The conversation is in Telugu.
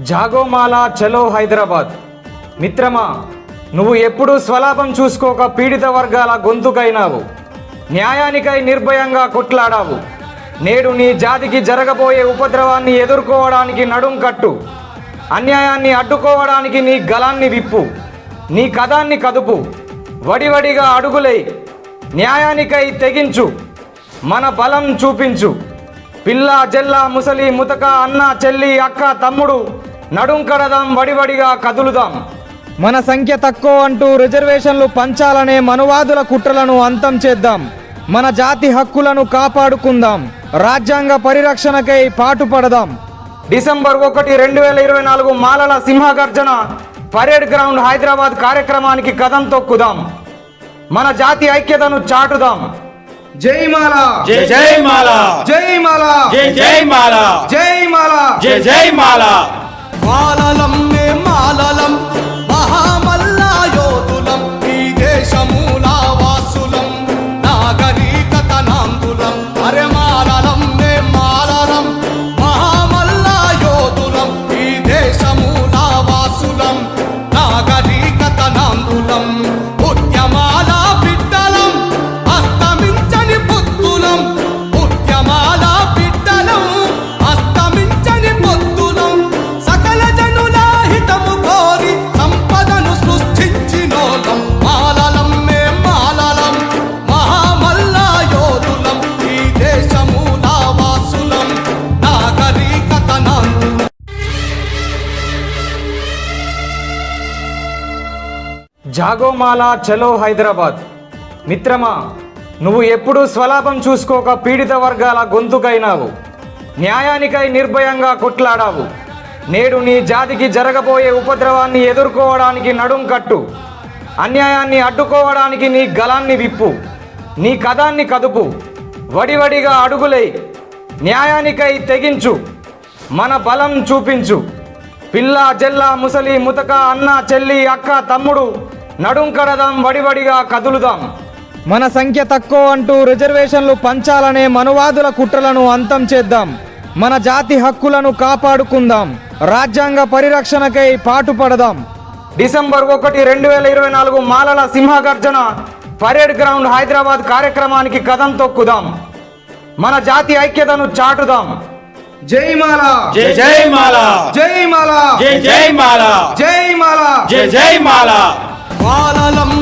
జాగోమాల చలో హైదరాబాద్. మిత్రమా, నువ్వు ఎప్పుడూ స్వలాభం చూసుకోక పీడిత వర్గాల గొంతుకైనావు. న్యాయానికై నిర్భయంగా కొట్లాడావు. నేడు నీ జాతికి జరగబోయే ఉపద్రవాన్ని ఎదుర్కోవడానికి నడుం కట్టు. అన్యాయాన్ని అడ్డుకోవడానికి నీ గలాన్ని విప్పు. నీ కదాన్ని కదుపు. వడివడిగా అడుగులై న్యాయానికై తెగించు. మన బలం చూపించు. పిల్ల జల్ల ముసలి ముతక అన్న చెల్లి అక్క తమ్ముడు నడుం కడదాం, వడివడిగా కదులుదాం. మన సంఖ్య తక్కువ అంటూ రిజర్వేషన్లు పంచాలనే మనువాదుల కుట్రలను అంతం చేద్దాం. మన జాతి హక్కులను కాపాడుకుందాం. రాజ్యాంగ పరిరక్షణకై పాటుపడదాం. డిసెంబర్ 1, 2024 మాలల సింహగర్జన పరేడ్ గ్రౌండ్ హైదరాబాద్ కార్యక్రమానికి కదం తొక్కుదాం. మన జాతి ఐక్యతను చాటుదాం. జై మాల, జై జై మాల, జై మాల, జై జై మాల, జై మాల, జై జై మాల. మాలలం మే మాలలం, మహామల్ల యోధులం, ఈ దేశమూల వాసులం, నాగరికత నాందులం. అరే మాలలం మే మాలలం, మహామల్ల యోధులం, ఈ దేశమూల వాసులం, నాగరికత నాందులం. ఉద్యమాల బిడ్డలం, అస్తమించని పొత్తులం, ఉద్యమాల బిడ్డలం, అస్తమించని పొత్తులం. సకల జనుల హితము కోరి సంపదను సృష్టించినోలం. మాలలం మే మాలలం, మహామల్ల యోధులం, ఈ దేశమూల వాసులం, నాగరికత నాందులం. జాగోమాల చలో హైదరాబాద్. మిత్రమా, నువ్వు ఎప్పుడూ స్వలాభం చూసుకోక పీడిత వర్గాల గొంతుకైనావు. న్యాయానికై నిర్భయంగా కొట్లాడావు. నేడు నీ జాతికి జరగబోయే ఉపద్రవాన్ని ఎదుర్కోవడానికి నడుం కట్టు. అన్యాయాన్ని అడ్డుకోవడానికి నీ గలాన్ని విప్పు. నీ కదాన్ని కదుపు. వడివడిగా అడుగులై న్యాయానికై తెగించు. మన బలం చూపించు. పిల్ల జల్ల ముసలి ముతక అన్న చెల్లి అక్క తమ్ముడు నడుం కడదాం, వడివడిగా కదులుదాం. మన సంఖ్య తక్కువ అంటూ రిజర్వేషన్లు పంచాలనే మనువాదుల కుట్రలను అంతం చేద్దాం. మన జాతి హక్కులను కాపాడుకుందాం. రాజ్యాంగ పరిరక్షణకై పాటుపడదాం. డిసెంబర్ 1, 2024 మాలల సింహగర్జన పరేడ్ గ్రౌండ్ హైదరాబాద్ కార్యక్రమానికి కదం తొక్కుదాం. మన జాతి ఐక్యతను చాటుదాం. జై మాల, జై జై మాల, జై మాల, జై జై మాల, జై మాల, జై జై మాల. మాలలం